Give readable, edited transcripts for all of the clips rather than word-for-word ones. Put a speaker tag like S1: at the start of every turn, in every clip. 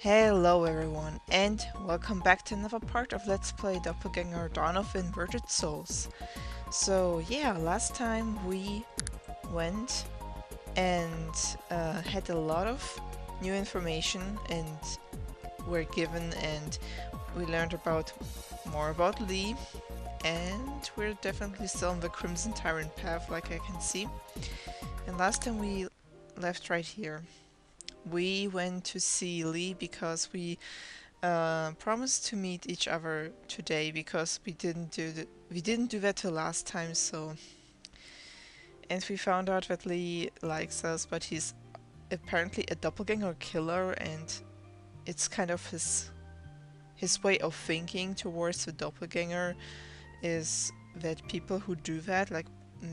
S1: Hello everyone, and welcome back to another part of Let's Play Doppelganger Dawn of Inverted Souls. So yeah, last time we went and had a lot of new information and were given, and we learned more about Lee, and we're definitely still on the Crimson Tyrant path like I can see. And last time we left right here. We went to see Lee because we promised to meet each other today because we didn't do that the last time. So, and we found out that Lee likes us, but he's apparently a doppelganger killer, and it's kind of his way of thinking towards the doppelganger is that people who do that, like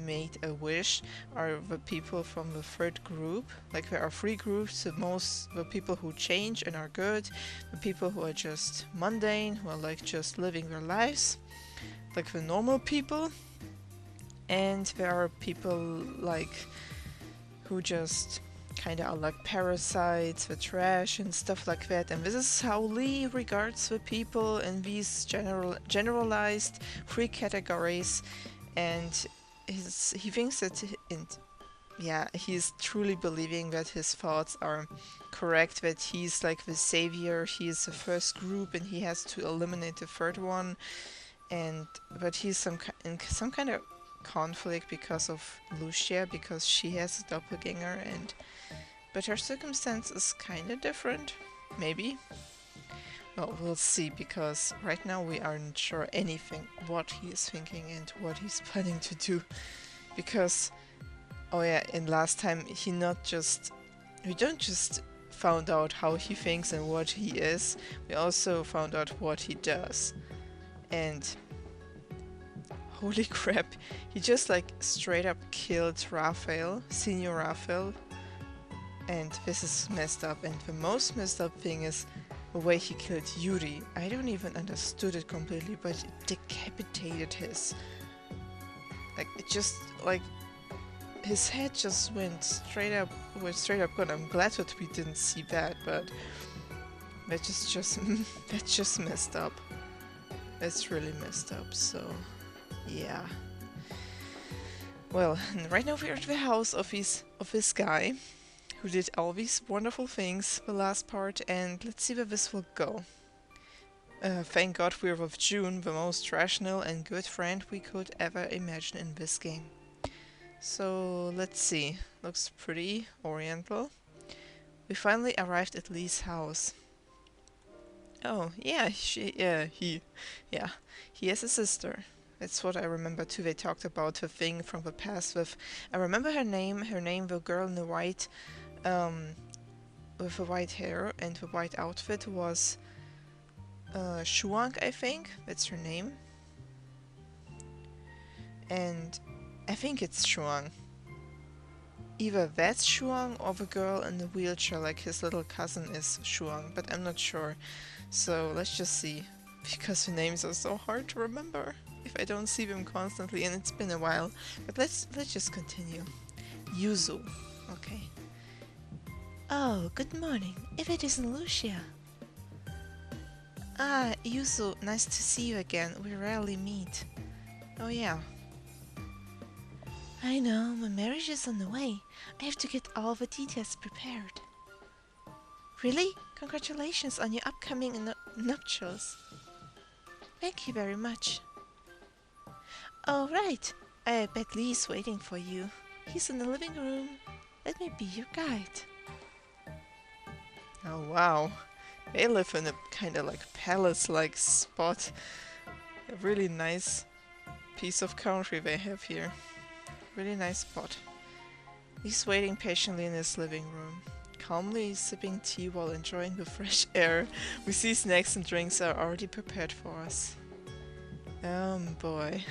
S1: made a wish, are the people from the third group. Like there are three groups: the people who change and are good, the people who are just mundane, who are like just living their lives, like the normal people, and there are people like who just kind of are like parasites, the trash and stuff like that. And this is how Lee regards the people in these generalized three categories. And he thinks that, he's truly believing that his thoughts are correct, that he's like the savior, he is the first group and he has to eliminate the third one, and but he's in some kind of conflict because of Lucia, because she has a doppelganger, and but her circumstance is kind of different, maybe. Well, we'll see, because right now we aren't sure anything what he is thinking and what he's planning to do. Because, oh yeah, in last time we don't just found out how he thinks and what he is, we also found out what he does. And holy crap, he just like straight up killed Raphael, Senior Raphael. And this is messed up, and the most messed up thing is the way he killed Yuri. I don't even understood it completely, but it decapitated like his head just went straight up gone. I'm glad that we didn't see that, but that's just messed up. That's really messed up, so yeah. Well, right now we're at the house of this guy who did all these wonderful things the last part, and let's see where this will go. Thank God we're with June, the most rational and good friend we could ever imagine in this game. So let's see, looks pretty oriental. We finally arrived at Lee's house. Oh yeah, he has a sister. That's what I remember too. They talked about the thing from the past with, I remember her name, the girl in the white, with the white hair and the white outfit was Shuang, I think. That's her name. And I think it's Shuang. Either that's Shuang or the girl in the wheelchair, like his little cousin is Shuang, but I'm not sure. So let's just see, because the names are so hard to remember if I don't see them constantly, and it's been a while. But let's just continue. Yuzu. Okay. Oh, good morning. If it isn't Lucia. Ah, Yuzu, nice to see you again. We rarely meet. Oh yeah. I know, my marriage is on the way. I have to get all the details prepared. Really? Congratulations on your upcoming nuptials. Thank you very much. Oh, right. I bet Lee's waiting for you. He's in the living room. Let me be your guide. Oh wow, they live in a kind of like palace-like spot. A really nice piece of country they have here. Really nice spot. He's waiting patiently in his living room, calmly sipping tea while enjoying the fresh air. We see snacks and drinks are already prepared for us. Boy.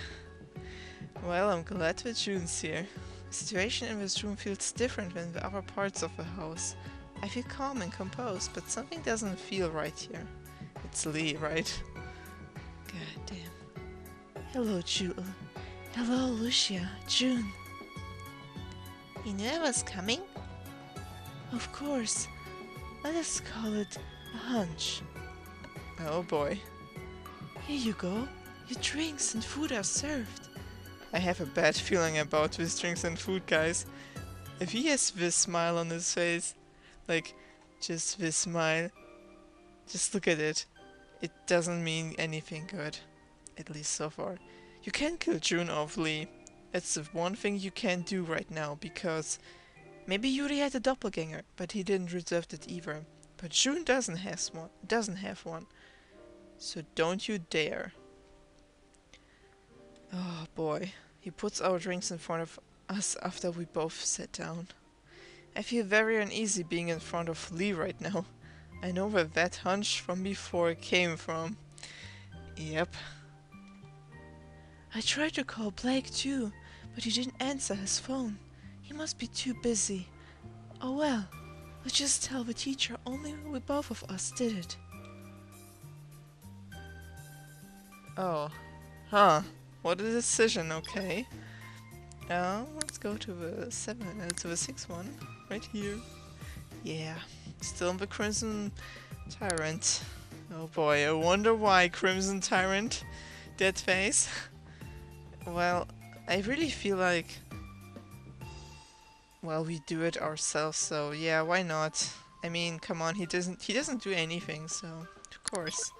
S1: Well, I'm glad that June's here. The situation in this room feels different than the other parts of the house. I feel calm and composed, but something doesn't feel right here. It's Lee, right? God damn. Hello, Jewel. Hello, Lucia. June. You knew I was coming? Of course. Let us call it A hunch. Oh boy. Here you go. Your drinks and food are served. I have a bad feeling about this drinks and food, guys. If he has this smile on his face, like, just this smile, just look at it. It doesn't mean anything good. At least so far. You can't kill June off Lee. That's the one thing you can't do right now, because maybe Yuri had a doppelganger, but he didn't reserve it either. But June doesn't have one. So don't you dare. Oh boy. He puts our drinks in front of us after we both sat down. I feel very uneasy being in front of Lee right now. I know where that hunch from before came from. Yep. I tried to call Blake too, but he didn't answer his phone. He must be too busy. Oh well, we'll just tell the teacher only we both of us did it. Oh. Huh. What a decision, okay. Let's go to the sixth one. Right here. Yeah. Still the Crimson Tyrant. Oh boy, I wonder why Crimson Tyrant. Dead face. Well, I really feel like, well, we do it ourselves, so yeah, why not? I mean, come on, he doesn't do anything, so of course.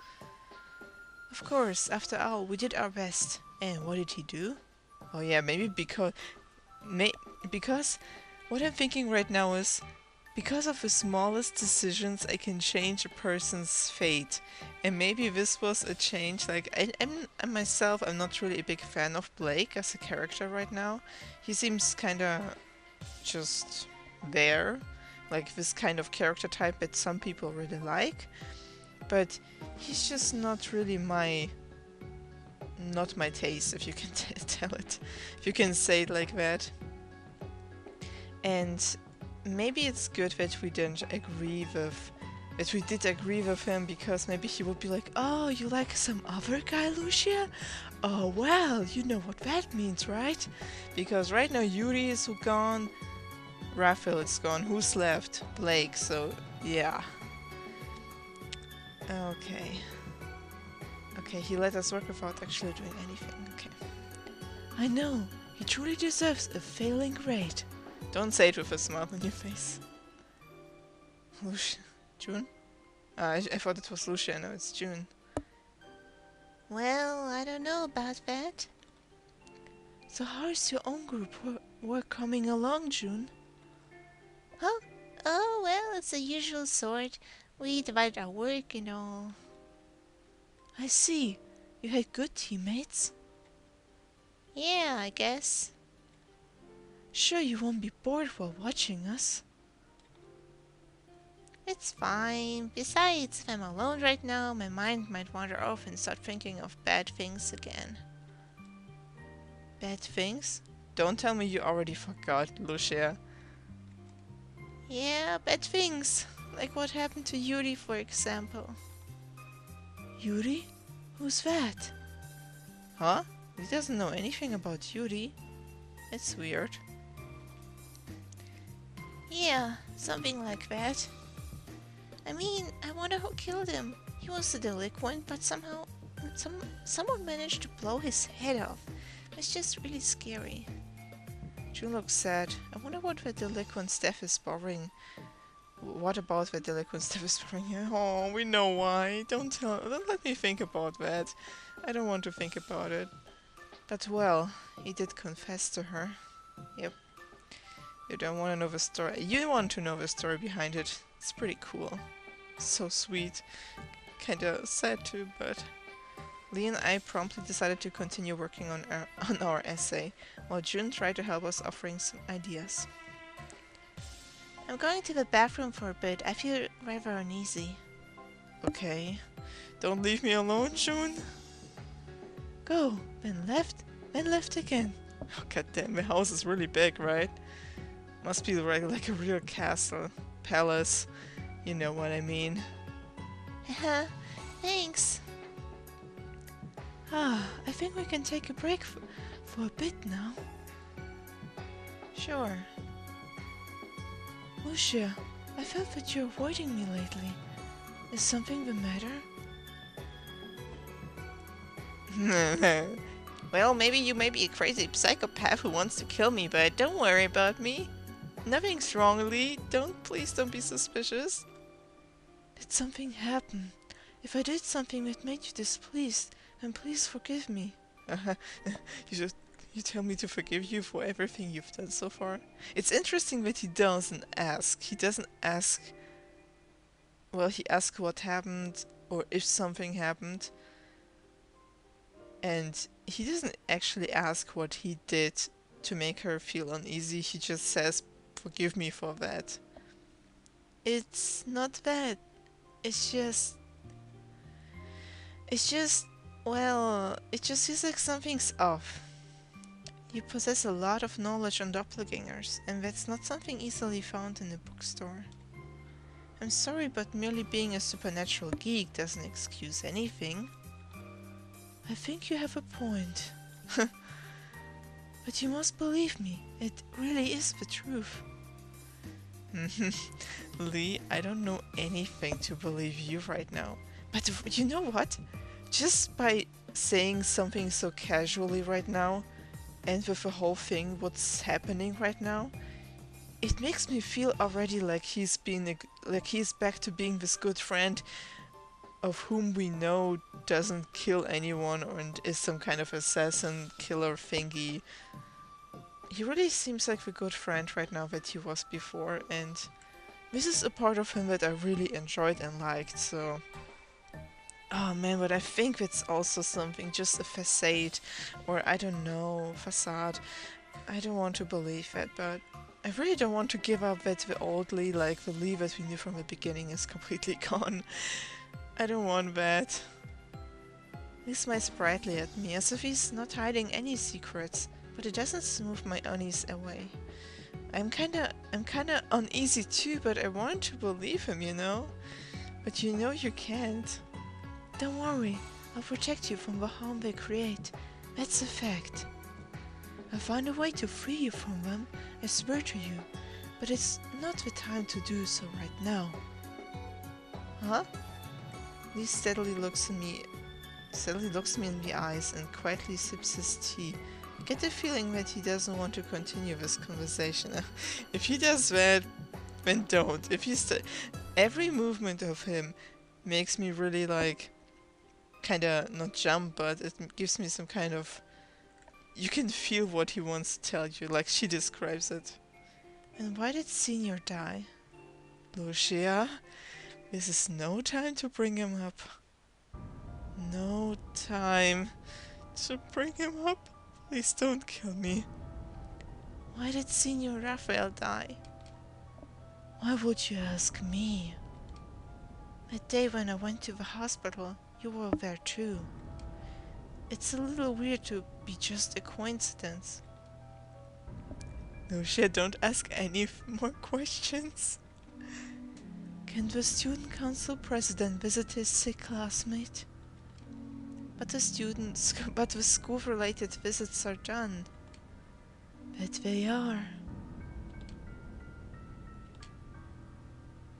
S1: Of course, after all, we did our best. And what did he do? Oh yeah, maybe because what I'm thinking right now is, because of the smallest decisions I can change a person's fate. And maybe this was a change, like, I myself, I'm not really a big fan of Blake as a character right now. He seems kinda just there, like this kind of character type that some people really like. But he's just not really not my taste, if you can tell it, if you can say it like that. And maybe it's good that we did agree with him, because maybe he would be like, oh, you like some other guy, Lucia? Oh well, you know what that means, right? Because right now Yuri is gone, Raphael is gone, who's left? Blake, so yeah. Okay, he let us work without actually doing anything, okay. I know, he truly deserves a failing grade. Don't say it with a smile on your face. Lucia. June? I thought it was Lucia, no, it's June. Well, I don't know about that. So how's your own group work coming along, June? Huh? Oh, well, it's the usual sort. We divide our work and all. I see. You had good teammates? Yeah, I guess. Sure you won't be bored while watching us? It's fine. Besides, if I'm alone right now, my mind might wander off and start thinking of bad things again. Bad things? Don't tell me you already forgot, Lucia. Yeah, bad things. Like what happened to Yuri, for example. Yuri? Who's that? Huh? He doesn't know anything about Yuri. It's weird. Yeah, something like that. I mean, I wonder who killed him. He was a delinquent, but somehow someone managed to blow his head off. It's just really scary. June looks sad. I wonder what the delinquent Steph is borrowing. What about the delinquent Steph is borrowing here? Oh, we know why. Don't let me think about that. I don't want to think about it. But well, he did confess to her. Yep. You don't want to know the story. You want to know the story behind it. It's pretty cool. So sweet. Kinda sad too, but... Lee and I promptly decided to continue working on our essay, while June tried to help us, offering some ideas. I'm going to the bathroom for a bit. I feel rather uneasy. Okay. Don't leave me alone, June. Go. Then left again. Oh, goddamn, the house is really big, right? Must be like a real castle. Palace. You know what I mean. Haha, thanks. I think we can take a break for a bit now. Sure. Lucia, I felt that you're avoiding me lately. Is something the matter? Well, maybe you may be a crazy psychopath who wants to kill me, but don't worry about me. Nothing's wrong, Lee. Please don't be suspicious. Did something happen? If I did something that made you displeased, then please forgive me. You tell me to forgive you for everything you've done so far? It's interesting that he doesn't ask. He doesn't ask... Well, he asks what happened, or if something happened. And he doesn't actually ask what he did to make her feel uneasy. He just says, forgive me for that. It's not bad. It's just, well, it just feels like something's off. You possess a lot of knowledge on doppelgangers, and that's not something easily found in a bookstore. I'm sorry, but merely being a supernatural geek doesn't excuse anything. I think you have a point. But you must believe me, it really is the truth. Lee, I don't know anything to believe you right now. But you know what? Just by saying something so casually right now, and with the whole thing, what's happening right now, it makes me feel already like he's back to being this good friend of whom we know doesn't kill anyone and is some kind of assassin killer thingy. He really seems like the good friend right now that he was before, and this is a part of him that I really enjoyed and liked, so... Oh man, but I think it's also something, just a facade, or I don't know, facade. I don't want to believe that, but I really don't want to give up that the old Lee, like the Lee that we knew from the beginning, is completely gone. I don't want that. He smiles brightly at me, as if he's not hiding any secrets, but it doesn't smooth my unease away. I'm kinda uneasy too, but I want to believe him, you know? But you know you can't. Don't worry, I'll protect you from the harm they create. That's a fact. I'll find a way to free you from them, I swear to you, but it's not the time to do so right now. Huh? Lee steadily looks me in the eyes and quietly sips his tea. I get the feeling that he doesn't want to continue this conversation. If he does that, then don't. If he's every movement of him makes me really like kinda not jump, but it gives me some kind of... You can feel what he wants to tell you, like she describes it. And why did Senior die? Lucia, this is no time to bring him up. No time to bring him up. Please don't kill me. Why did Senior Raphael die? Why would you ask me? That day when I went to the hospital, you were there too. It's a little weird to be just a coincidence. Lucia, don't ask any more questions. Can the student council president visit his sick classmate? But the school-related visits are done. But they are.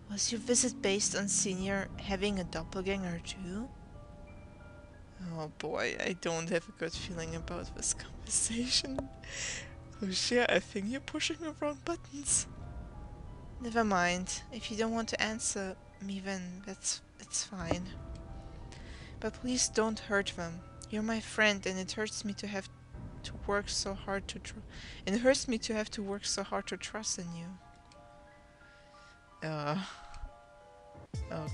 S1: Was your visit based on Senior having a doppelganger too? Oh boy, I don't have a good feeling about this conversation. Lucia, I think you're pushing the wrong buttons. Never mind. If you don't want to answer me, then it's fine. But please don't hurt them. You're my friend, and it hurts me to have to work so hard to trust in you. Oh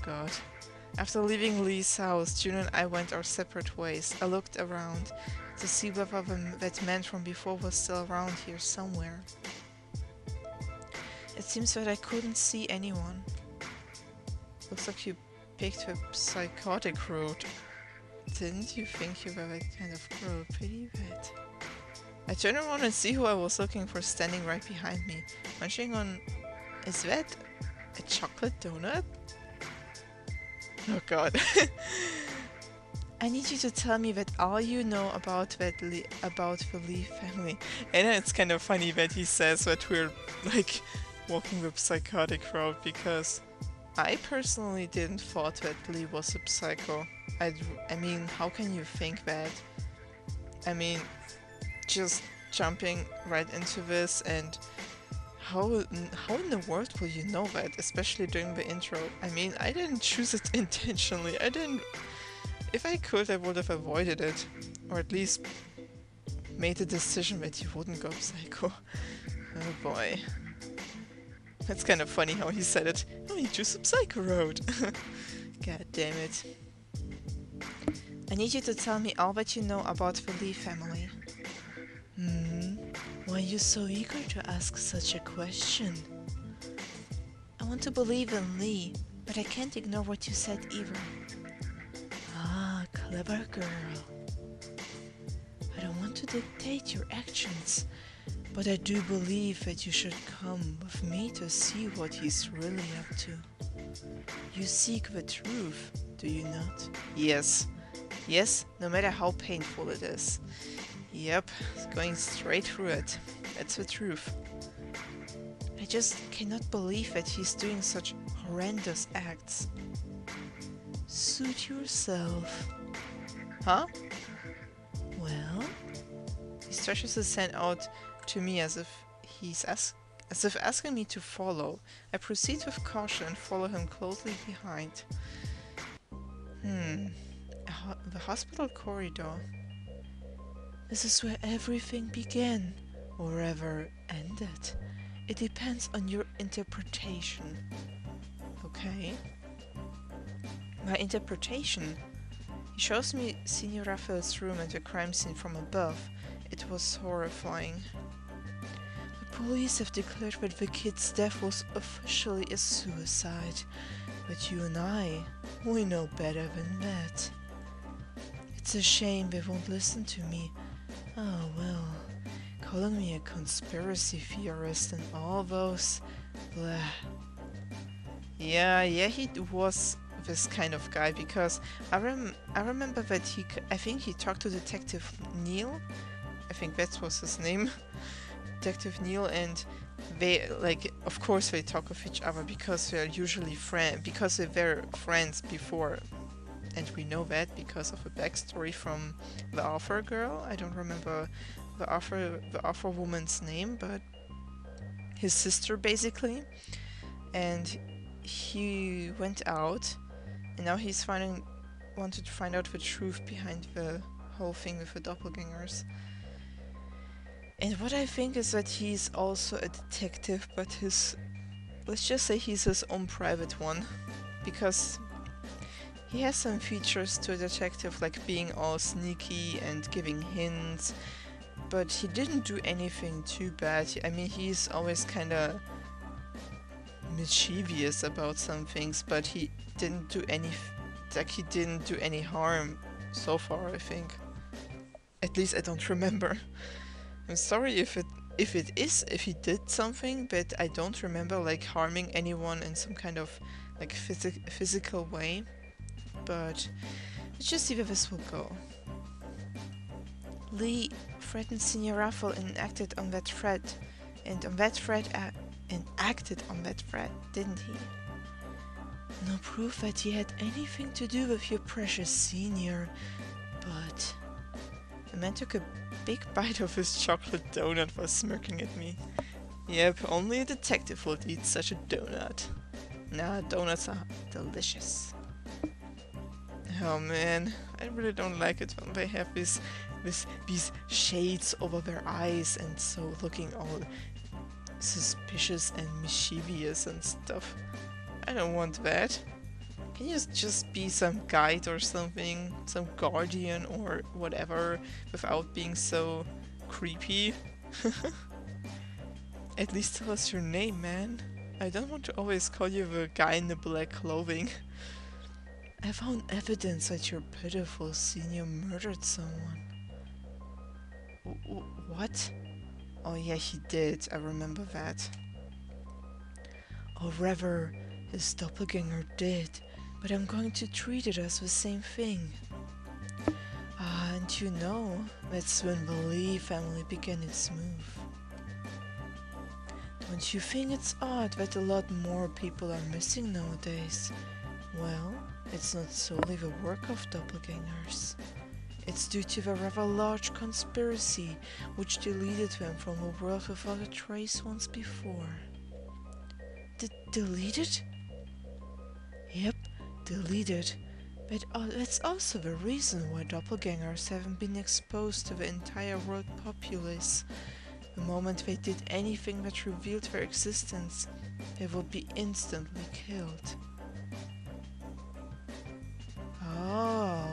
S1: god. After leaving Lee's house, June and I went our separate ways. I looked around to see whether that man from before was still around here somewhere. It seems that I couldn't see anyone. Looks like you picked the psychotic route. Didn't you think you were that kind of girl? Pretty bad. I turned around and see who I was looking for standing right behind me, munching on... Is that a chocolate donut? Oh god. I need you to tell me that all you know about the Lee family. And it's kind of funny that he says that we're like walking the psychotic route, because I personally didn't thought that Lee was a psycho. I mean, how can you think that? I mean, just jumping right into this, and how in the world will you know that, especially during the intro? I mean, I didn't choose it intentionally. I didn't. If I could, I would have avoided it, or at least made the decision that he wouldn't go psycho. Oh boy. That's kind of funny how he said it. Oh, you choose the psycho road. God damn it. I need you to tell me all that you know about the Lee family. Why are you so eager to ask such a question? I want to believe in Lee, but I can't ignore what you said either. Ah, clever girl. I don't want to dictate your actions, but I do believe that you should come with me to see what he's really up to. You seek the truth, do you not? Yes. Yes, no matter how painful it is. Yep, going straight through it. That's the truth. I just cannot believe that he's doing such horrendous acts. Suit yourself. Huh? Well? He stretches his hand out to me as if asking me to follow. I proceed with caution and follow him closely behind. The hospital corridor. This is where everything began, or ever ended. It depends on your interpretation. Okay. My interpretation? He shows me Senior Raphael's room and the crime scene from above. It was horrifying. The police have declared that the kid's death was officially a suicide. But you and I, we know better than that. It's a shame they won't listen to me. Oh well, calling me a conspiracy theorist and all those... blah. Yeah, he was this kind of guy, because I remember that I think he talked to Detective Neil. I think that was his name. Detective Neil, and they, like, of course they talk with each other because they're usually because they were friends before. And we know that because of a backstory from the author girl. I don't remember the author woman's name, but his sister basically. And he went out, and now he's wanted to find out the truth behind the whole thing with the doppelgangers. And what I think is that he's also a detective, but let's just say he's his own private one, because he has some features to a detective, like being all sneaky and giving hints, but he didn't do anything too bad. I mean, he's always kinda mischievous about some things, but he didn't do any harm so far, I think. At least I don't remember. I'm sorry if he did something, but I don't remember like harming anyone in some kind of like physical way. But let's just see where this will go. Lee threatened Senior Raphael and acted on that threat, acted on that threat, didn't he? No proof that he had anything to do with your precious senior, but... The man took a big bite of his chocolate donut while smirking at me. Yep, only a detective would eat such a donut. Nah, donuts are delicious. Oh man, I really don't like it when they have these shades over their eyes and so looking all suspicious and mischievous and stuff. I don't want that. Can you just be some guide or something, some guardian or whatever, without being so creepy? At least tell us your name, man. I don't want to always call you the guy in the black clothing. I found evidence that your pitiful senior murdered someone. What? Oh yeah, he did. I remember that. Or rather, his doppelganger did, but I'm going to treat it as the same thing. Ah, and you know, that's when the Lee family began its move. Don't you think it's odd that a lot more people are missing nowadays? Well, it's not solely the work of doppelgangers. It's due to the rather large conspiracy which deleted them from the world without a trace once before. Deleted? Yep, deleted. But that's also the reason why doppelgangers haven't been exposed to the entire world populace. The moment they did anything that revealed their existence, they would be instantly killed. Oh.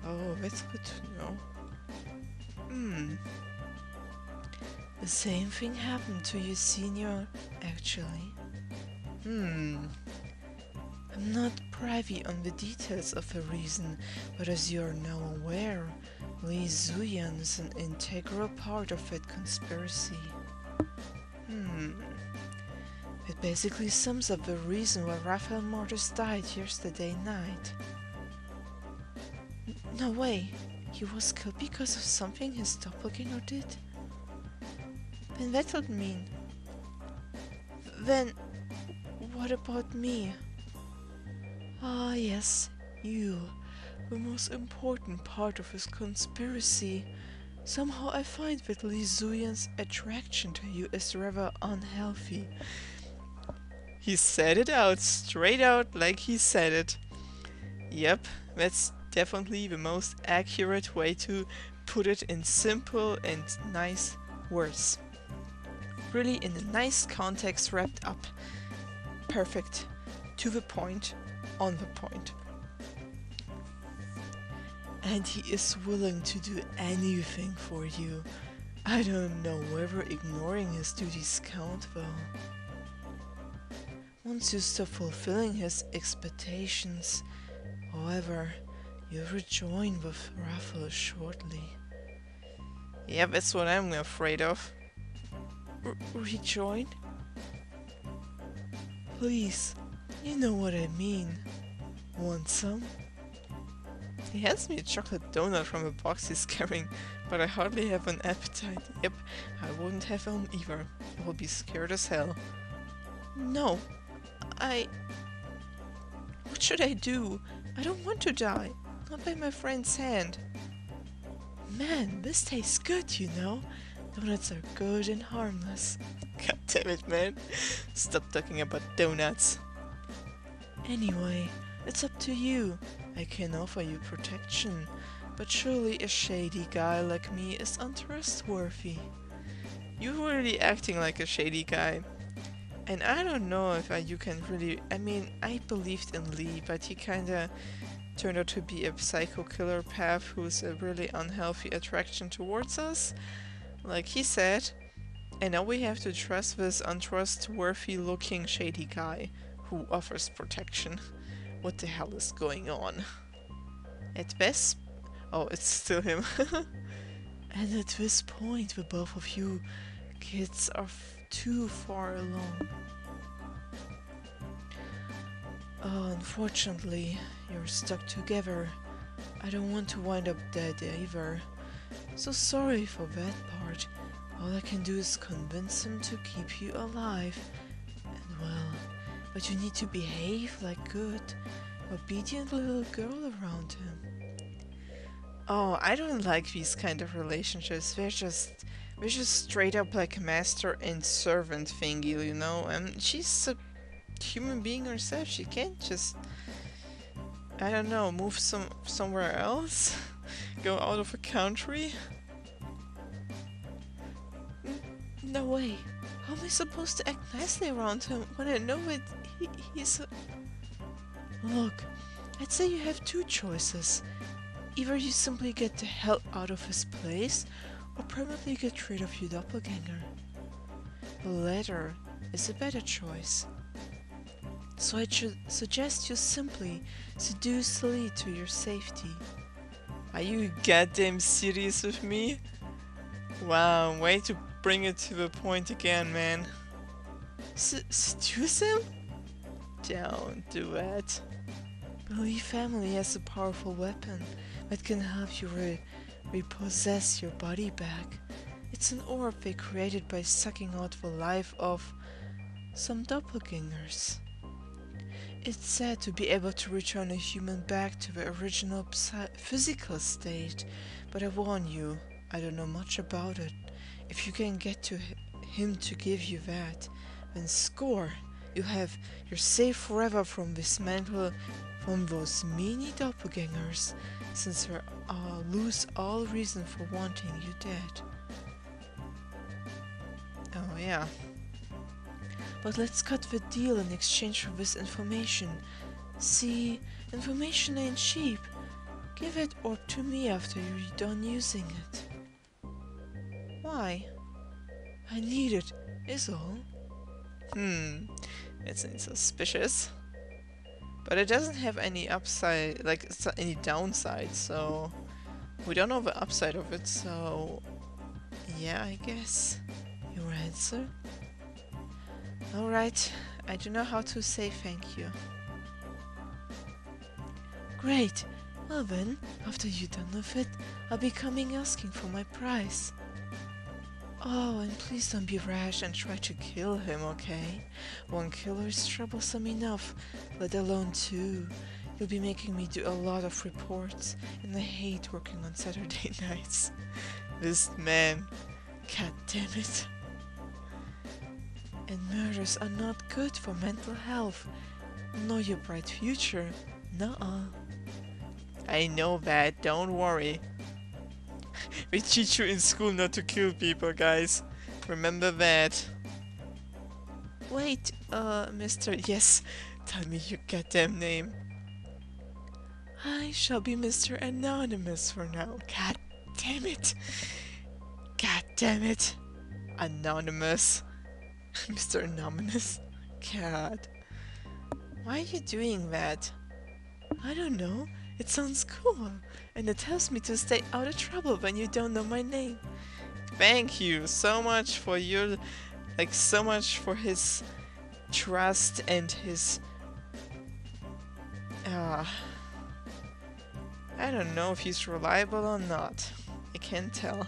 S1: Oh, that's good to know. The same thing happened to your senior, actually. I'm not privy on the details of the reason, but as you are now aware, Li Zuyan is an integral part of that conspiracy. It basically sums up the reason why Raphael Mortis died yesterday night. No way! He was killed because of something his doppelganger did? Then that would mean... Then... what about me? Ah yes, you. The most important part of his conspiracy. Somehow I find that Li Zuyan's attraction to you is rather unhealthy. He said it out, straight out, like he said it. Yep, that's definitely the most accurate way to put it in simple and nice words. Really in a nice context wrapped up. Perfect. To the point. On the point. And he is willing to do anything for you. I don't know whether ignoring his duties count though. Once you stop fulfilling his expectations, however, you'll rejoin with Raphael shortly. Yeah, that's what I'm afraid of. Rejoin? Please, you know what I mean. Want some? He hands me a chocolate donut from a box he's carrying, but I hardly have an appetite. Yep, I wouldn't have one either. I will be scared as hell. No, what should I do? I don't want to die. Not by my friend's hand. Man, this tastes good, you know. Donuts are good and harmless. God damn it, man. Stop talking about donuts. Anyway, it's up to you. I can offer you protection, but surely a shady guy like me is untrustworthy. You're really acting like a shady guy. And I don't know if you can really... I mean, I believed in Lee, but he kinda turned out to be a psycho killer path who's a really unhealthy attraction towards us. Like he said. And now we have to trust this untrustworthy looking shady guy who offers protection. What the hell is going on? At best... Oh, it's still him. And at this point, the both of you kids are too far along. Unfortunately, you're stuck together. I don't want to wind up dead either. So sorry for that part. All I can do is convince him to keep you alive. And well, but you need to behave like good, obedient little girl around him. Oh, I don't like these kind of relationships. They're just straight up like master and servant thingy, you know? And she's a human being herself. She can't just, I don't know, move somewhere else? Go out of the country? No way. How am I supposed to act nicely around him when I know it? He's a... Look, I'd say you have two choices. Either you simply get the hell out of his place, or permanently get rid of your doppelganger. The latter is a better choice. So I should suggest you simply seduce Lee to your safety. Are you goddamn serious with me? Wow, way to bring it to the point again, man. Seduce him? Don't do that. The Lee family has a powerful weapon that can help you repossess your body back. It's an orb they created by sucking out the life of some doppelgangers. It's said to be able to return a human back to the original physical state, but I warn you, I don't know much about it. If you can get to him to give you that, then score! You're safe forever from this mantle, from those meanie doppelgangers, since they lose all reason for wanting you dead. Oh yeah. But let's cut the deal in exchange for this information. See, information ain't cheap. Give that orb to me after you're done using it. Why? I need it, is all. It's suspicious. But it doesn't have any upside, like any downside, so we don't know the upside of it, so yeah, I guess. Your answer? Alright, I don't know how to say thank you. Great! Well then, after you're done with it, I'll be coming asking for my prize. Oh, and please don't be rash and try to kill him, okay? One killer is troublesome enough, let alone two. You'll be making me do a lot of reports, and I hate working on Saturday nights. This man, god damn it. And murders are not good for mental health, nor your bright future. Nuh-uh. I know that, don't worry. We teach you in school not to kill people, guys. Remember that. Wait, mister, yes, tell me your goddamn name. I shall be Mr. Anonymous for now. God damn it. God damn it. Anonymous. Mr. Anonymous. God. Why are you doing that? I don't know. It sounds cool, and it tells me to stay out of trouble when you don't know my name. Thank you so much for your, so much for his trust and his, I don't know if he's reliable or not. I can't tell.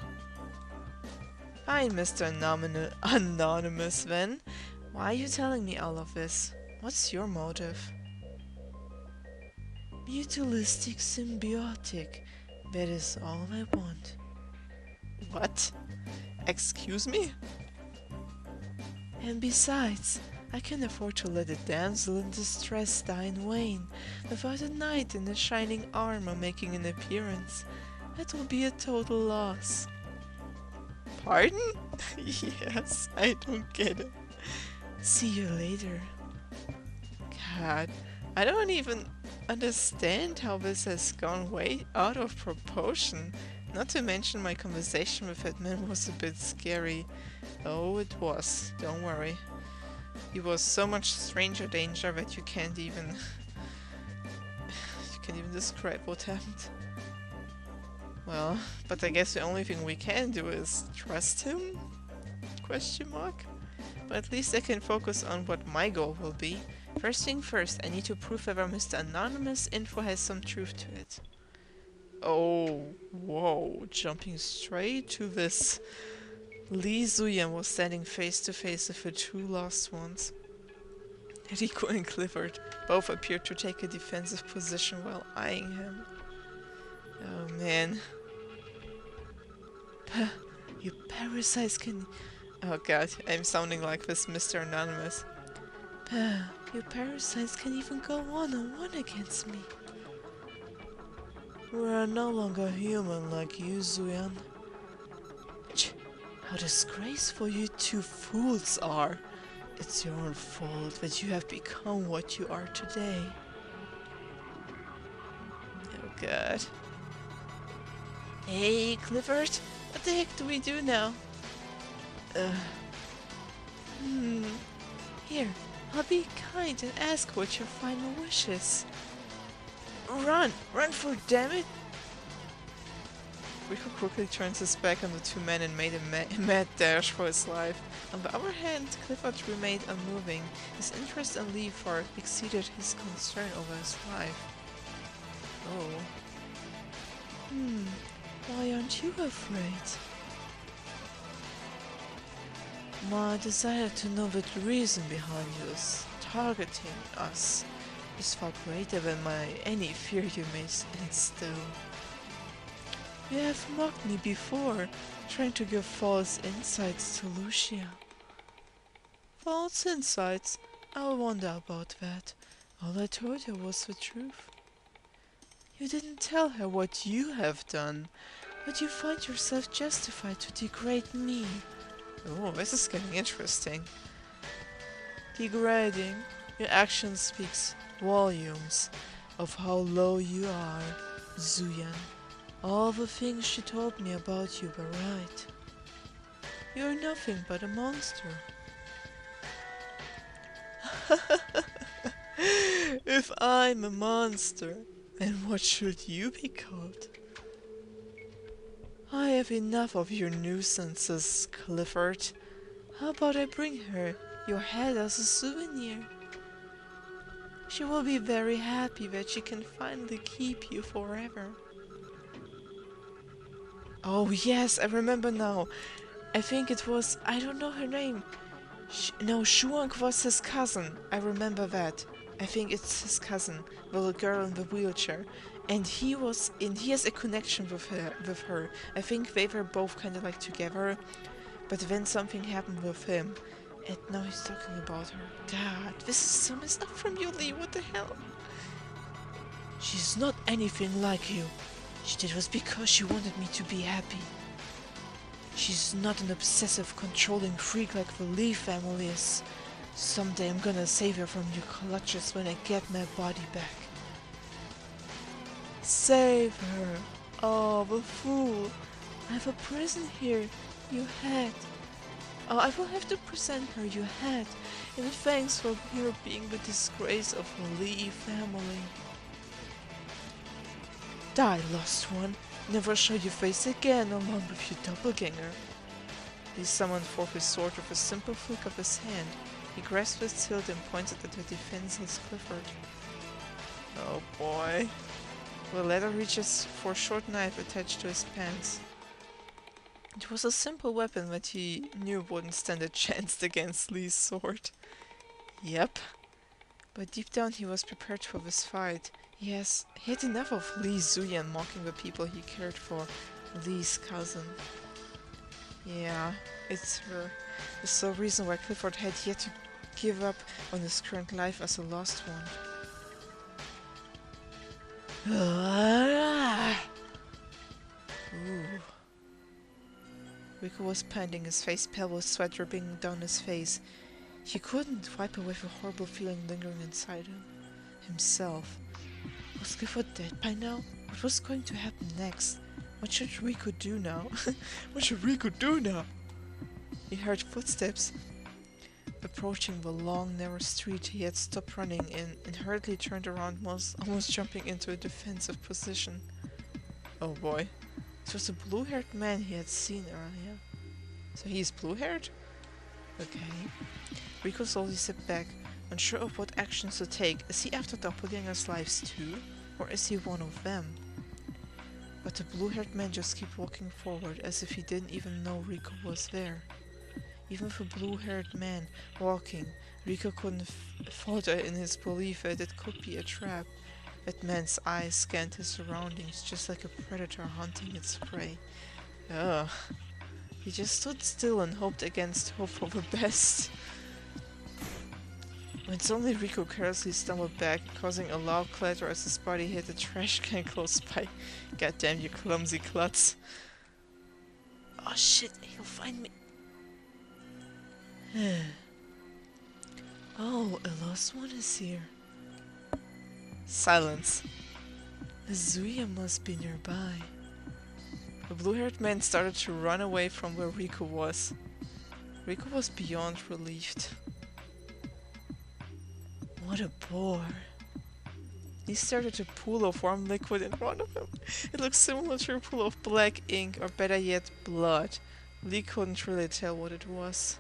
S1: Fine, Mr. Anonymous then. Why are you telling me all of this? What's your motive? Mutualistic symbiotic. That is all I want. What? Excuse me? And besides, I can afford to let a damsel in distress die in vain, without a knight in a shining armor making an appearance. That will be a total loss. Pardon? Yes, I don't get it. See you later. God, I don't even understand how this has gone way out of proportion. Not to mention my conversation with that man was a bit scary. Oh, it was. Don't worry. He was so much stranger danger that you can't even describe what happened. Well, but I guess the only thing we can do is trust him? Question mark? But at least I can focus on what my goal will be. First thing first, I need to prove whether Mr. Anonymous info has some truth to it. Oh, whoa, jumping straight to this. Li Zuyan was standing face to face with the two lost ones. Rico and Clifford both appeared to take a defensive position while eyeing him. Oh man. You parasites can... Oh god, I'm sounding like this Mr. Anonymous. You parasites can even go one-on-one against me. We are no longer human like you, Zuyan. How disgraceful you two fools are. It's your own fault that you have become what you are today. Oh god. Hey, Clifford, what the heck do we do now? Here, I'll be kind and ask what your final wish is. Run! Run for damn it! Rico quickly turns his back on the two men and made a mad dash for his life. On the other hand, Clifford remained unmoving. His interest in Lee far exceeded his concern over his life. Oh. Why aren't you afraid? My desire to know the reason behind you is targeting us is far greater than any fear you may instill. You have mocked me before, trying to give false insights to Lucia. False insights? I wonder about that. All I told her was the truth. You didn't tell her what you have done, but you find yourself justified to degrade me. Oh, this is getting interesting. Degrading? Your action speaks volumes of how low you are, Zuyan. All the things she told me about you were right. You're nothing but a monster. If I'm a monster, then what should you be called? I have enough of your nuisances, Clifford. How about I bring her your head as a souvenir? She will be very happy that she can finally keep you forever. Oh yes, I remember now. I think it was, I don't know her name. No, Shuang was his cousin. I remember that. I think it's his cousin, the little girl in the wheelchair. And he has a connection with her. I think they were both kind of like together. But then something happened with him. And now he's talking about her. God, this is so messed up from you, Lee. What the hell? She's not anything like you. She did was because she wanted me to be happy. She's not an obsessive, controlling freak like the Lee family is. Someday I'm gonna save her from your clutches when I get my body back. Save her! Oh, the fool! I have a present here. Your hat. Oh, I will have to present her your hat in thanks for her being the disgrace of the Lee family. Die, lost one. Never show your face again along with your doppelganger. He summoned forth his sword with a simple flick of his hand. He grasped its hilt and pointed at the defenseless Clifford. Oh boy. The latter reaches for a short knife attached to his pants. It was a simple weapon that he knew wouldn't stand a chance against Lee's sword. Yep. But deep down he was prepared for this fight. He had enough of Lee Zuyan mocking the people he cared for. Lee's cousin. Yeah, it's her. The sole reason why Clifford had yet to give up on his current life as a lost one. Ooh. Rico was panting, his face pale with sweat dripping down his face. He couldn't wipe away the horrible feeling lingering inside himself. Was Clifford dead by now? What was going to happen next? What should Rico do now? What should Rico do now? He heard footsteps approaching the long, narrow street he had stopped running in and hurriedly turned around, almost jumping into a defensive position. Oh boy. It was a blue-haired man he had seen earlier. So he's blue-haired? Okay. Rico slowly stepped back, unsure of what actions to take. Is he after doppelgangers' lives too? Or is he one of them? But the blue-haired man just kept walking forward as if he didn't even know Rico was there. Even with a blue-haired man walking, Rico couldn't falter in his belief that it could be a trap. That man's eyes scanned his surroundings just like a predator hunting its prey. Ugh. He just stood still and hoped against hope for the best. When suddenly Rico carelessly stumbled back, causing a loud clatter as his body hit a trash can close by. Goddamn, you clumsy klutz. Oh shit, he'll find me. Oh, a lost one is here. Silence. Azuya must be nearby. The blue-haired man started to run away from where Rico was. Rico was beyond relieved. What a bore. He stared at a pool of warm liquid in front of him. It looked similar to a pool of black ink, or better yet, blood. Lee couldn't really tell what it was.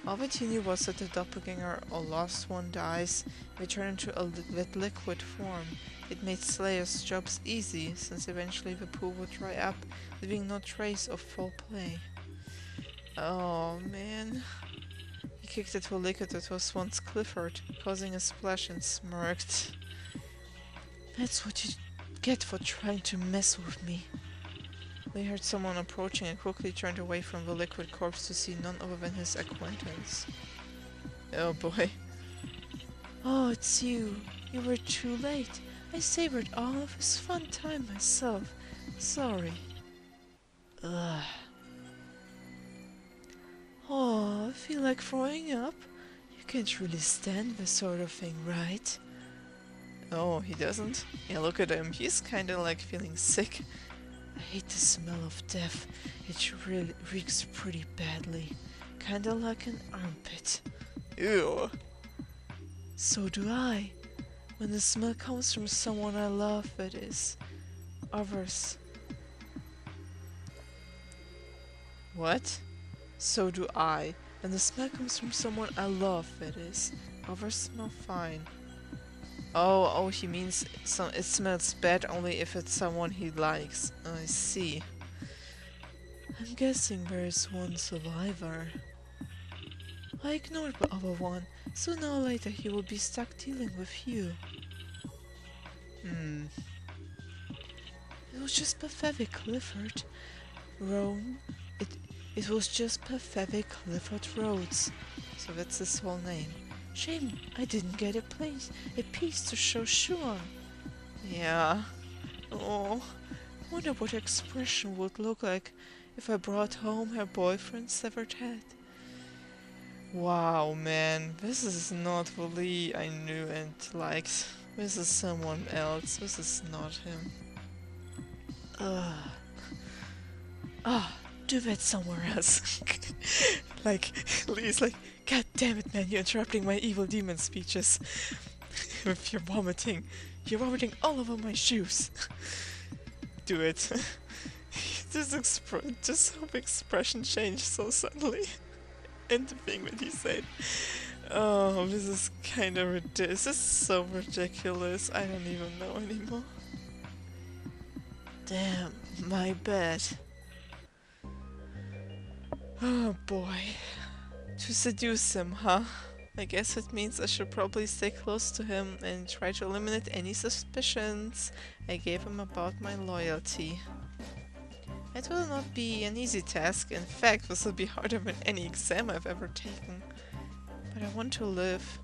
S1: All that he knew was that the doppelganger or lost one dies, they turn into that liquid form. It made Slayer's jobs easy, since eventually the pool would dry up, leaving no trace of foul play. Oh man. kicked at the liquid that was once Clifford, causing a splash, and smirked. That's what you get for trying to mess with me. They heard someone approaching and quickly turned away from the liquid corpse to see none other than his acquaintance. Oh boy. Oh, it's you. You were too late. I savored all of his fun time myself. Sorry. Ugh. Oh, I feel like throwing up. You can't really stand this sort of thing, right? Oh, he doesn't? Yeah, look at him. He's kinda like feeling sick. I hate the smell of death. It really reeks pretty badly. Kinda like an armpit. Ew. So do I. When the smell comes from someone I love, that is. Others. What? So do I. And the smell comes from someone I love, that is. Others smell fine. Oh, he means it smells bad only if it's someone he likes. I see. I'm guessing there is one survivor. I ignored the other one. Sooner or later he will be stuck dealing with you. It was just pathetic, Clifford. Rome. It was just pathetic Clifford Rhodes. So that's his whole name. Shame I didn't get a piece to show Sue on. Yeah. Oh. Wonder what her expression would look like if I brought home her boyfriend's severed head. Wow, man. This is not the Lee I knew and liked. This is someone else. This is not him. Do that somewhere else. Like, Lee's like, God damn it, man, you're interrupting my evil demon speeches. With your vomiting. You're vomiting all over my shoes. Do it. Just how expression changed so suddenly. And the thing that he said. Oh, this is kind of ridiculous. This is so ridiculous. I don't even know anymore. Damn, my bad. Oh boy. To seduce him, huh? I guess it means I should probably stay close to him and try to eliminate any suspicions I gave him about my loyalty. It will not be an easy task. In fact, this will be harder than any exam I've ever taken. But I want to live.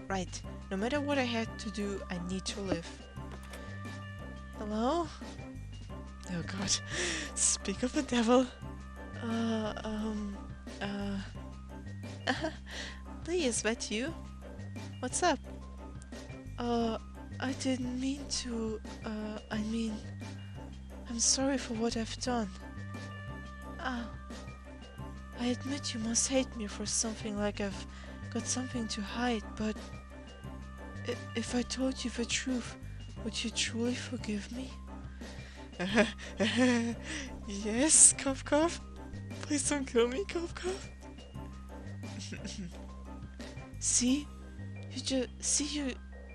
S1: Right. No matter what I had to do, I need to live. Hello? Oh god. Speak of the devil. Lee, is that you? What's up? I didn't mean to, I'm sorry for what I've done. I admit you must hate me for something like I've got something to hide, but if I told you the truth, would you truly forgive me? Yes, cough cough. Please don't kill me, cough cough. See? You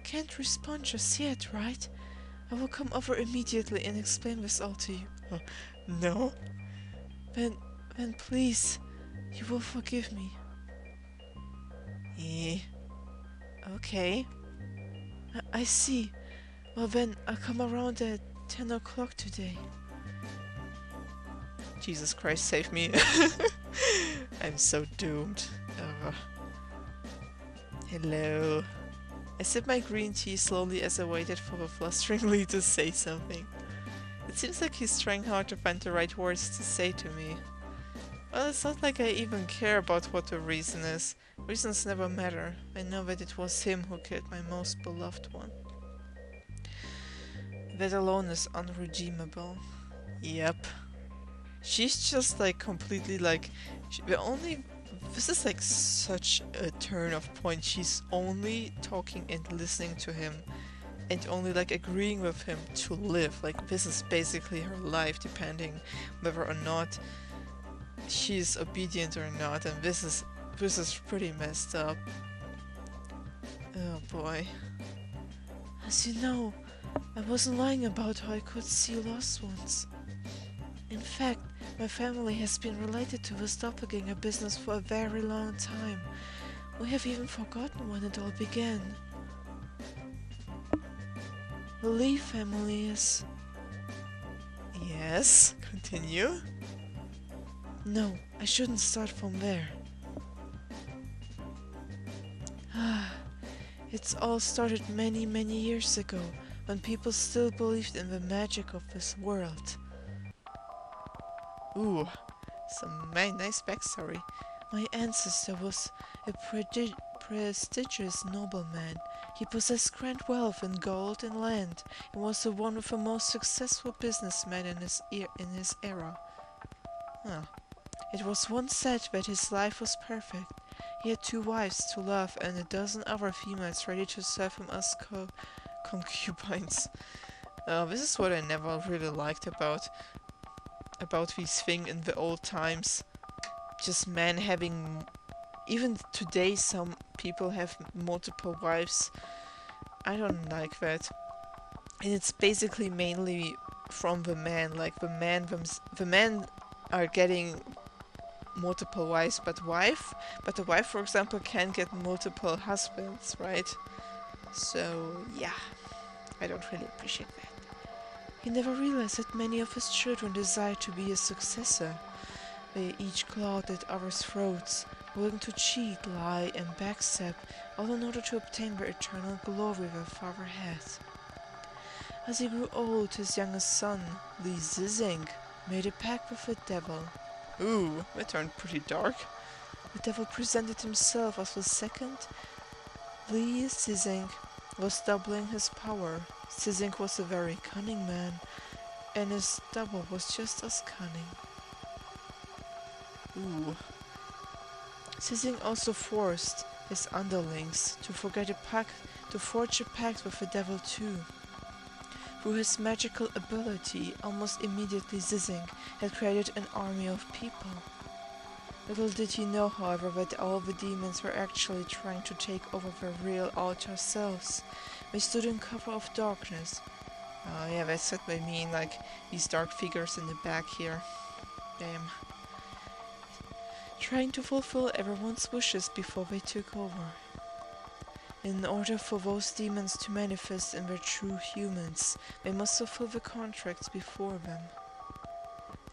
S1: can't respond just yet, right? I will come over immediately and explain this all to you. Oh, no? Then please, you will forgive me. Okay. I see. Well then, I'll come around at 10 o'clock today. Jesus Christ, save me. I'm so doomed. Hello. I sipped my green tea slowly as I waited for the flustering Lee to say something. It seems like he's trying hard to find the right words to say to me. Well, it's not like I even care about what the reason is. Reasons never matter. I know that it was him who killed my most beloved one. That alone is unredeemable. Yep. She's just like completely like... This is like such a turn of point. She's only talking and listening to him. And only like agreeing with him to live. Like this is basically her life, depending whether or not she's obedient or not. And this is pretty messed up. Oh boy. As you know, I wasn't lying about how I could see lost ones. In fact, my family has been related to this doppelganger business for a very long time. We have even forgotten when it all began. The Lee family is... Yes, continue. No, I shouldn't start from there. It's all started many, many years ago, when people still believed in the magic of this world. Ooh, some very nice backstory. My ancestor was a prestigious nobleman. He possessed great wealth in gold and land, and was one of the most successful businessmen in his era. Huh. It was once said that his life was perfect. He had 2 wives to love and a dozen other females ready to serve him as concubines. This is what I never really liked about these things in the old times. Just men having... Even today some people have multiple wives. I don't like that. And it's basically mainly from the man. Like the men are getting multiple wives, but the wife, for example, can get multiple husbands, right? So yeah, I don't really appreciate that. He never realized that many of his children desired to be his successor. They each clawed at others' throats, willing to cheat, lie, and backstab, all in order to obtain the eternal glory their father had. As he grew old, his youngest son, Li Zizing, made a pact with the devil. Ooh, that turned pretty dark. The devil presented himself as the second. Li Zizing was doubling his power. Zizing was a very cunning man, and his double was just as cunning. Ooh. Zizing also forced his underlings to forge a pact with the devil too. Through his magical ability, almost immediately Zizing had created an army of people. Little did he know, however, that all the demons were actually trying to take over their real altar selves. They stood in cover of darkness. Oh yeah, that's what I mean, like these dark figures in the back here. Damn. Trying to fulfill everyone's wishes before they took over. In order for those demons to manifest in their true humans, they must fulfill the contracts before them.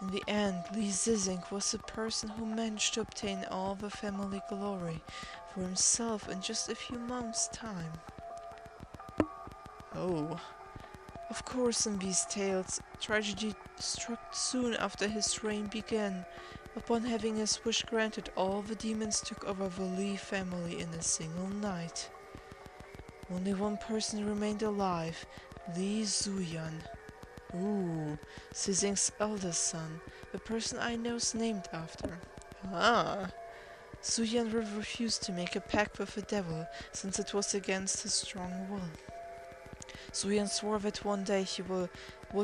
S1: In the end, Li Zizing was the person who managed to obtain all the family glory for himself in just a few months' time. Oh. Of course, in these tales, tragedy struck soon after his reign began. Upon having his wish granted, all the demons took over the Li family in a single night. Only one person remained alive, Li Zuyan. Ooh, Zizing's eldest son, the person I know's named after. Ah. Zuyan refused to make a pact with the devil, since it was against his strong will. Zuyan swore that one day he would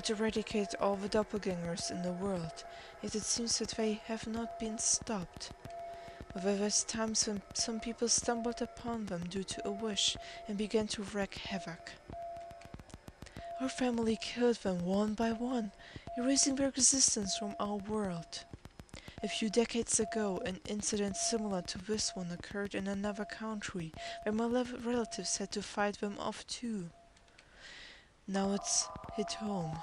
S1: eradicate all the doppelgangers in the world, yet it seems that they have not been stopped. But there were times when some people stumbled upon them due to a wish and began to wreak havoc. Our family killed them one by one, erasing their existence from our world. A few decades ago, an incident similar to this one occurred in another country, where my relatives had to fight them off too. Now it's hit home.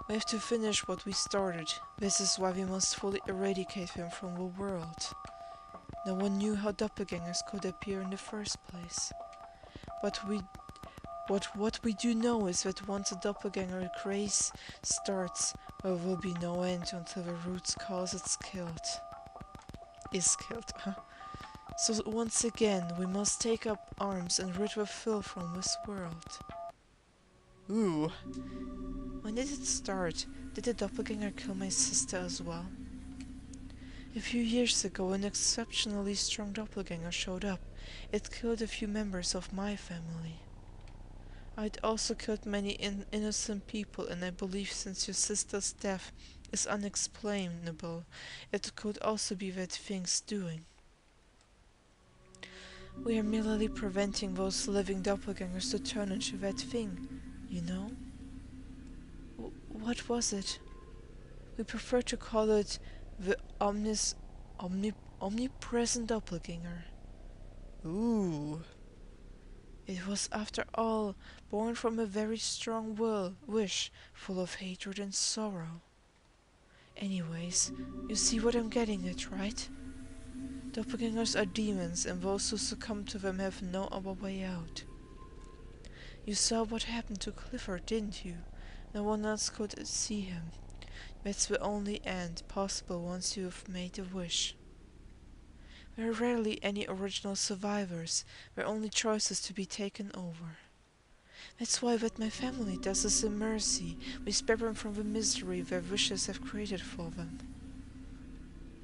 S1: We have to finish what we started. This is why we must fully eradicate them from the world. No one knew how doppelgangers could appear in the first place. But what we do know is that once a doppelganger craze starts, there will be no end until the root cause is killed. So once again, we must take up arms and rid the filth from this world. Ooh. When did it start? Did the doppelganger kill my sister as well? A few years ago, an exceptionally strong doppelganger showed up. It killed a few members of my family. I'd also killed many innocent people, and I believe since your sister's death is unexplainable, it could also be that thing's doing. We are merely preventing those living doppelgangers to turn into that thing, you know? What was it? We prefer to call it the omnipresent doppelganger. Ooh. It was, after all, born from a very strong wish, full of hatred and sorrow. Anyways, you see what I'm getting at, right? Doppelgangers are demons, and those who succumb to them have no other way out. You saw what happened to Clifford, didn't you? No one else could see him. That's the only end possible once you have made a wish. There are rarely any original survivors. There are only choices to be taken over. That's why what my family does is a mercy. We spare them from the misery their wishes have created for them.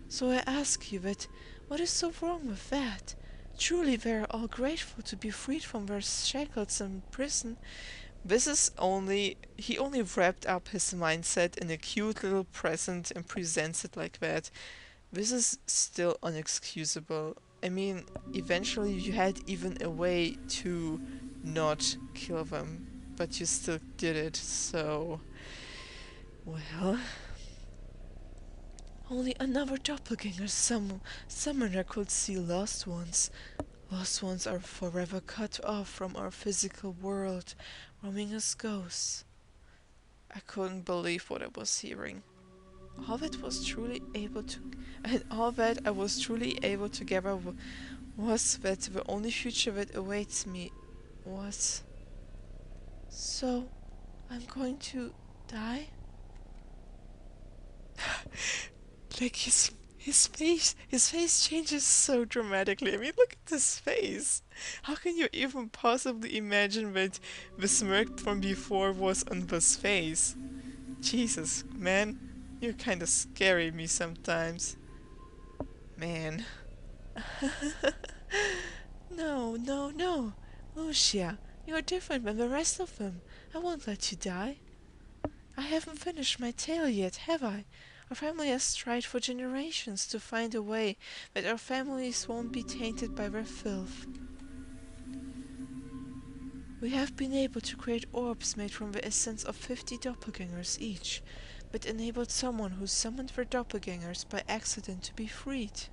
S1: So I ask you that, what is so wrong with that? Truly they are all grateful to be freed from their shackles and prison. He only wrapped up his mindset in a cute little present and presents it like that. This is still unexcusable. I mean, eventually you had even a way to not kill them, but you still did it, so... Well... Only another doppelganger summoner could see lost ones. Lost ones are forever cut off from our physical world, roaming as ghosts. I couldn't believe what I was hearing. All that I was truly able to gather was that the only future that awaits me was... So, I'm going to die? Like his face changes so dramatically. I mean, look at this face. How can you even possibly imagine that the smirk from before was on this face? Jesus, man, you kinda scary me sometimes. Man. No. Lucia, you're different than the rest of them. I won't let you die. I haven't finished my tale yet, have I? Our family has tried for generations to find a way that our families won't be tainted by their filth. We have been able to create orbs made from the essence of 50 doppelgangers each, but enabled someone who summoned their doppelgangers by accident to be freed.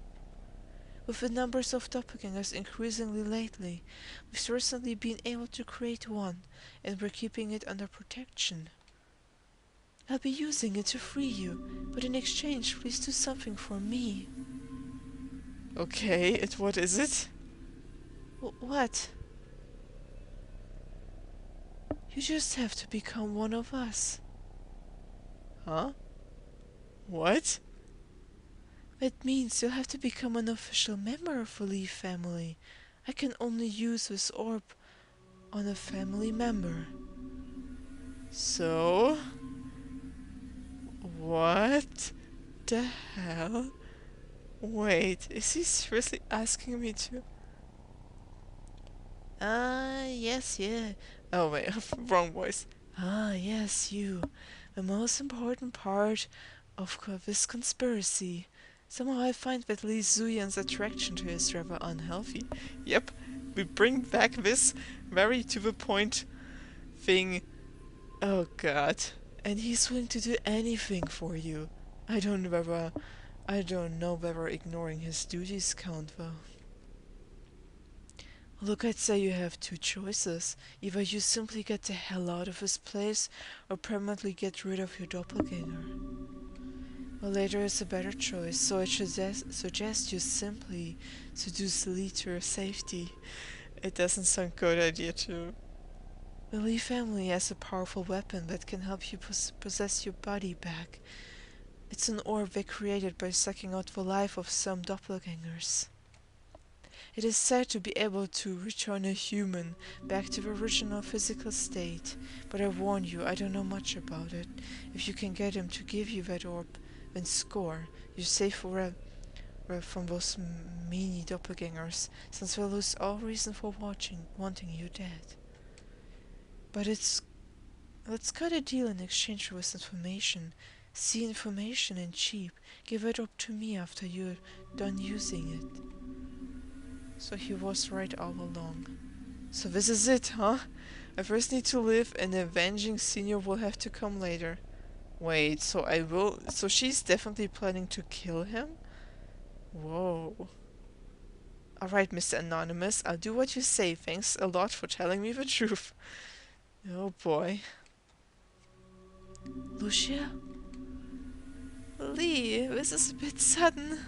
S1: With the numbers of doppelgangers increasingly lately, we've recently been able to create one, and we're keeping it under protection. I'll be using it to free you, but in exchange, please do something for me. Okay, and what is it? What? You just have to become one of us. Huh? What? That means you'll have to become an official member of the Leaf family. I can only use this orb on a family member. So... what the hell? Wait, is he seriously asking me to... yes, yeah. Oh wait, wrong voice. Yes, you. The most important part of this conspiracy. Somehow I find that Lee Zuyan's attraction to her is rather unhealthy. Yep, we bring back this very to the point thing. Oh god. And he's willing to do anything for you. I don't know whether ignoring his duties count though. Look, I'd say you have two choices. Either you simply get the hell out of this place, or permanently get rid of your doppelganger. Well, later is a better choice, so I suggest you simply seduce Lee to your safety. It doesn't sound a good idea too. The Lee family has a powerful weapon that can help you possess your body back. It's an orb they created by sucking out the life of some doppelgangers. It is said to be able to return a human back to the original physical state, but I warn you, I don't know much about it. If you can get him to give you that orb, then score. You're safe from those meanie doppelgangers, since they'll lose all reason for wanting you dead. But let's cut a deal in exchange for this information. See information and cheap. Give it up to me after you're done using it. So he was right all along. So this is it, huh? I first need to live, and the avenging senior will have to come later. Wait, so she's definitely planning to kill him? Whoa. Alright, Mr. Anonymous, I'll do what you say. Thanks a lot for telling me the truth. Oh boy. Lucia? Lee, this is a bit sudden.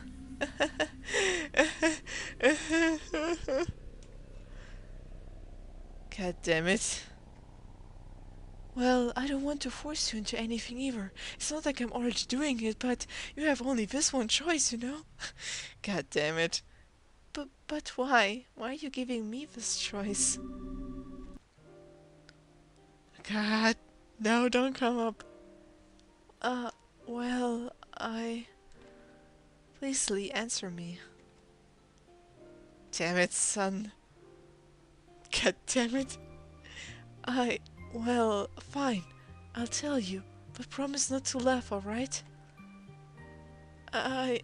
S1: God damn it. Well, I don't want to force you into anything either. It's not like I'm already doing it, but you have only this one choice, you know? God damn it. But why? Why are you giving me this choice? God, no, don't come up. Well, Please, Lee, answer me. Damn it, son. God damn it. Well, fine. I'll tell you, but promise not to laugh, alright? I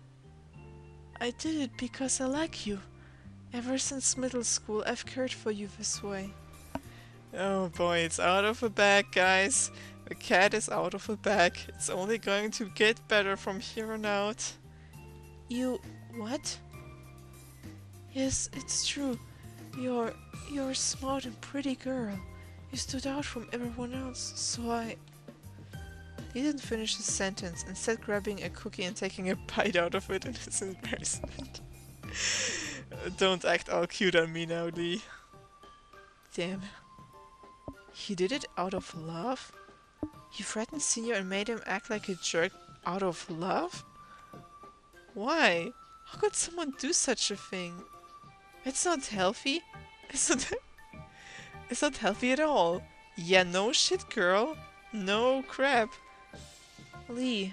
S1: did it because I like you. Ever since middle school, I've cared for you this way. Oh boy, it's out of the bag, guys. The cat is out of the bag. It's only going to get better from here on out. You... what? Yes, it's true. You're a smart and pretty girl. You stood out from everyone else, so I... He didn't finish his sentence, instead grabbing a cookie and taking a bite out of it in his embarrassment. Don't act all cute on me now, Lee. Damn. He did it out of love? He threatened Senior and made him act like a jerk out of love? Why? How could someone do such a thing? It's not healthy. It's not healthy at all. Yeah, no shit, girl. No crap. Lee.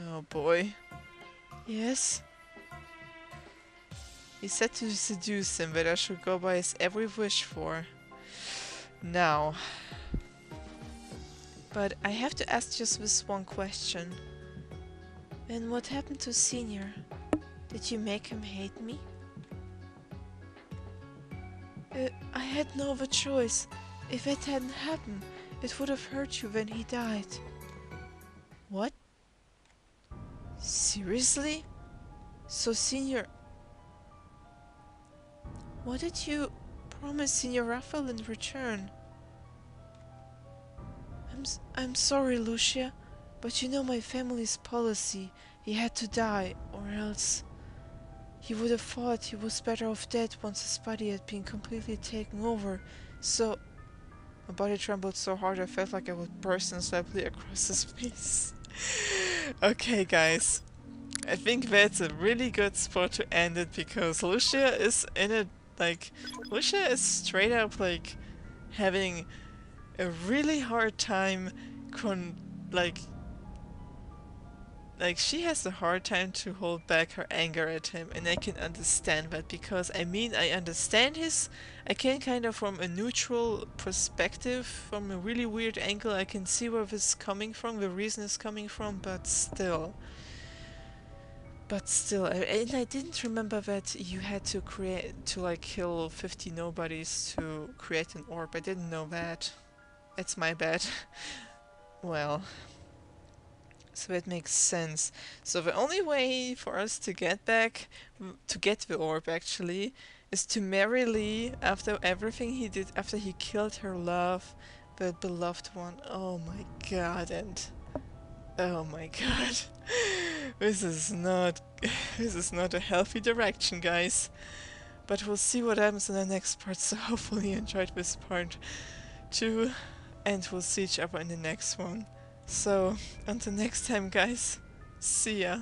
S1: Oh boy. Yes? He said to seduce him, that I should go by his every wish for. Now. But I have to ask just this one question. And what happened to Senior? Did you make him hate me? I had no other choice. If it hadn't happened, it would have hurt you when he died. What? Seriously? So Senior... What did you promise Senior Raphael in return? I'm sorry, Lucia, but you know my family's policy. He had to die, or else... He would have thought he was better off dead once his body had been completely taken over, so... My body trembled so hard I felt like I would burst and slap Lee across his face. Okay, guys. I think that's a really good spot to end it, because Lucia is in a... Lucia is straight up, having a really hard time she has a hard time to hold back her anger at him, and I can understand that, because I understand I can kind of, from a neutral perspective, from a really weird angle, I can see where this is coming from, the reason is coming from, but still, and I didn't remember that you had to kill 50 nobodies to create an orb. I didn't know that. It's my bad. Well... So it makes sense. So the only way for us to get the orb actually, is to marry Lee after everything he did, after he killed her love, the beloved one. Oh my god, oh my god. This is not a healthy direction, guys. But we'll see what happens in the next part, so hopefully you enjoyed this part too, and we'll see each other in the next one. So, until next time, guys, see ya.